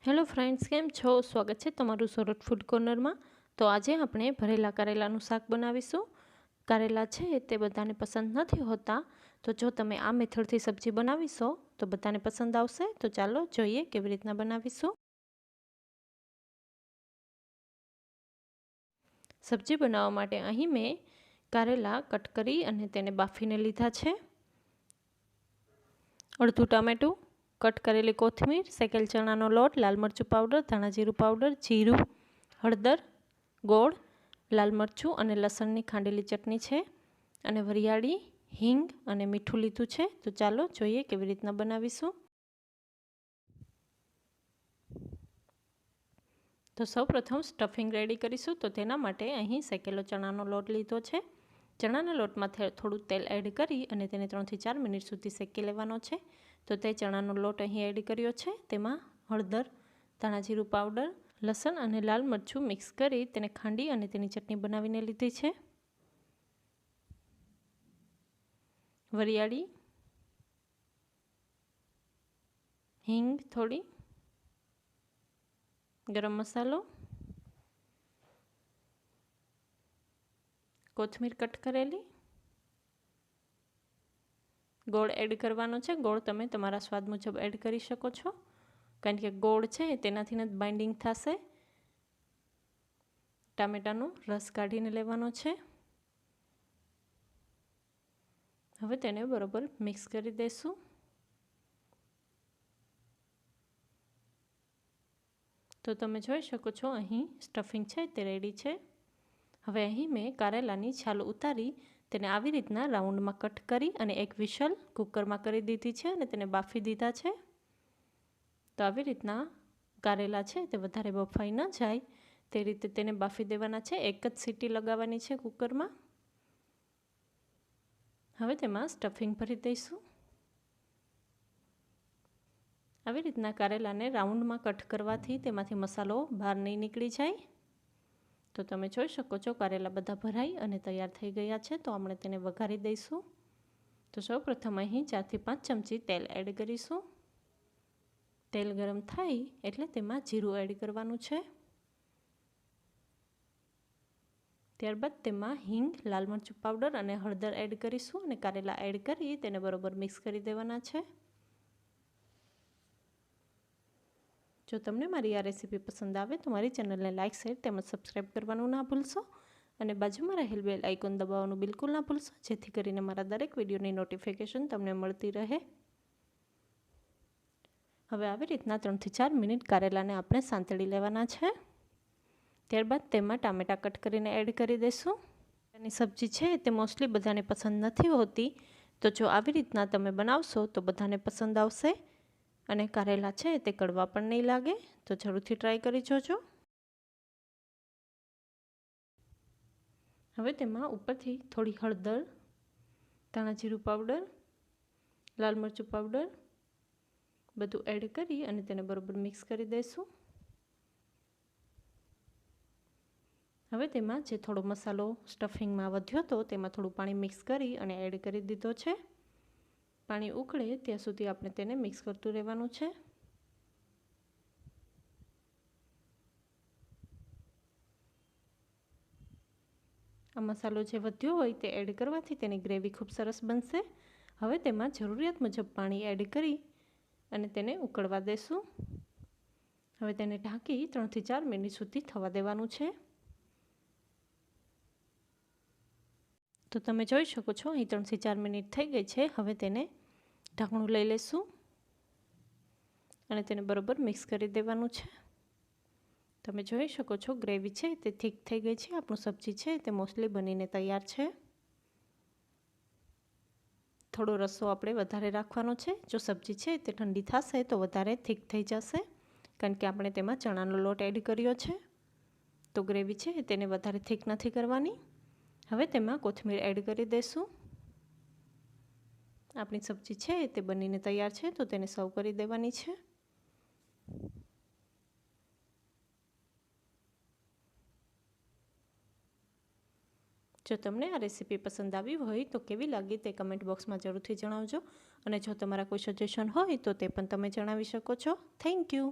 Hello friends, કેમ છો? સ્વાગત છે તમારું સોરઠ ફૂડ કોર્નરમાં। તો આજે આપણે ભરેલા કારેલાનું શાક બનાવીશું। કારેલા છે તે બધાને પસંદ નથી હોતા, તો જો તમે આ મેથડથી સબ્જી બનાવીશો તો બધાને પસંદ આવશે। તો ચાલો જોઈએ કેવી રીતના બનાવીશું। સબ્જી બનાવવા માટે અહીં મેં કારેલા કટ કરી અને તેને બાફીને લીધા છે। અડધું ટામેટું, કટ કરેલી કોથમીર, શેકેલ ચણાનો લોટ, લાલ મરચું પાવડર, ધાણા જીરું પાવડર, જીરું, હળદર, ગોળ, લાલ મરચું અને લસણની ખાંડેલી ચટણી છે અને વરિયાળી, હિંગ અને મીઠું લીધું છે। તો ચાલો જોઈએ કેવી રીતના બનાવીશું। તો સૌપ્રથમ સ્ટફિંગ રેડી કરીશું। તો તેના માટે અહીં શેકેલો ચણાનો લોટ લીધો છે। ચણાના લોટમાં થોડું તેલ એડ કરી અને તેને 3 થી 4 મિનિટ સુધી શેકી લેવાનો છે। તો તે ચણાનો લોટ અહીં એડ કર્યો છે। તેમાં હળદર, ધાણા જીરું પાવડર, લસણ અને લાલ મરચું મિક્સ કરી તેને ખાંડી અને તેની ચટણી બનાવીને લીધી છે। વરિયાળી, હિંગ થોડી, ગરમ મસાલો, કોથમીર કટ કરેલી, ગોળ એડ કરવાનો છે। ગોળ તમે તમારા સ્વાદ મુજબ એડ કરી શકો છો, કારણ કે ગોળ છે તેનાથી જ બાઇન્ડિંગ થશે। ટામેટાનો રસ કાઢીને લેવાનો છે। હવે તેને બરોબર મિક્સ કરી દઈશું। તો તમે જોઈ શકો છો અહીં સ્ટફિંગ છે તે રેડી છે। હવે અહીં મેં કારેલાની છાલ ઉતારી તેને આવી રીતના રાઉન્ડમાં કટ કરી અને એક વિશલ કુકરમાં કરી દીધી છે અને તેને બાફી દીધા છે। તો આવી રીતના કારેલા છે તે વધારે બફાઈ ન જાય તે રીતે તેને બાફી દેવાના છે। એક જ સીટી લગાવવાની છે કુકરમાં। હવે તેમાં સ્ટફિંગ ભરી દઈશું। આવી રીતના કારેલાને રાઉન્ડમાં કટ કરવાથી તેમાંથી મસાલો બહાર નહીં નીકળી જાય। તો તમે જોઈ શકો છો કારેલા બધા ભરાઈ અને તૈયાર થઈ ગયા છે। તો આપણે તેને વઘારી દઈશું। તો સૌપ્રથમ અહીં 4 થી 5 ચમચી તેલ એડ કરીશું। તેલ ગરમ થાય એટલે તેમાં જીરું એડ કરવાનું છે। ત્યારબાદ તેમાં હિંગ, લાલ મરચું પાવડર અને હળદર એડ કરીશું અને કારેલા એડ કરી તેને બરોબર મિક્સ કરી દેવાના છે। જો તમને મારી આ રેસીપી પસંદ આવે તો મારી ચેનલને લાઇક, શેર તેમજ સબસ્ક્રાઈબ કરવાનું ના ભૂલશો અને બાજુમાં રહેલ બેલ આઇકોન દબાવવાનું બિલકુલ ના ભૂલશો, જેથી કરીને મારા દરેક વિડીયોની નોટિફિકેશન તમને મળતી રહે। હવે આવી રીતના 3 થી 4 મિનિટ કારેલાને આપણે સાંતળી લેવાના છે। ત્યારબાદ તેમાં ટામેટા કટ કરીને એડ કરી દઈશું। એની સબ્જી છે તે મોસ્ટલી બધાને પસંદ નથી હોતી, તો જો આવી રીતના તમે બનાવશો તો બધાને પસંદ આવશે અને કારેલા છે તે કડવા પણ નહીં લાગે। તો જરૂરથી ટ્રાય કરી જોજો। હવે તેમાં ઉપરથી થોડી હળદર, ધાણા જીરું પાવડર, લાલ મરચું પાવડર બધું એડ કરી અને તેને બરોબર મિક્સ કરી દઈશું। હવે તેમાં જે થોડો મસાલો સ્ટફિંગમાં વધ્યો હતો તેમાં થોડું પાણી મિક્સ કરી અને એડ કરી દીધો છે। પાણી ઉકળે ત્યાં સુધી આપણે તેને મિક્સ કરતું રહેવાનું છે। આ મસાલો જે વધ્યો હોય તે એડ કરવાથી તેની ગ્રેવી ખૂબ સરસ બનશે। હવે તેમાં જરૂરિયાત મુજબ પાણી એડ કરી અને તેને ઉકળવા દેશું। હવે તેને ઢાંકી 3 થી 4 મિનિટ સુધી થવા દેવાનું છે। તો તમે જોઈ શકો છો અહીં 3 થી 4 મિનિટ થઈ ગઈ છે। હવે તેને ઢાંકણું લઈ લેશું અને તેને બરોબર મિક્સ કરી દેવાનું છે। તમે જોઈ શકો છો ગ્રેવી છે તે થીક થઈ ગઈ છે। આપણું સબ્જી છે તે મોસ્ટલી બનીને તૈયાર છે। થોડો રસો આપણે વધારે રાખવાનો છે। જો સબ્જી છે તે ઠંડી થશે તો વધારે થીક થઈ જશે, કારણ કે આપણે તેમાં ચણાનો લોટ એડ કર્યો છે। તો ગ્રેવી છે તેને વધારે થીક નથી કરવાની। હવે તેમાં કોથમીર એડ કરી દઈશું। આપણી સબ્જી છે તે બનીને તૈયાર છે, તો તેને સર્વ કરી દેવાની છે। જો તમને આ રેસીપી પસંદ આવી હોય તો કેવી લાગી તે કમેન્ટ બોક્સમાં જરૂરથી જણાવજો અને જો તમારા કોઈ સજેશન હોય તો તે પણ તમે જણાવી શકો છો। Thank you.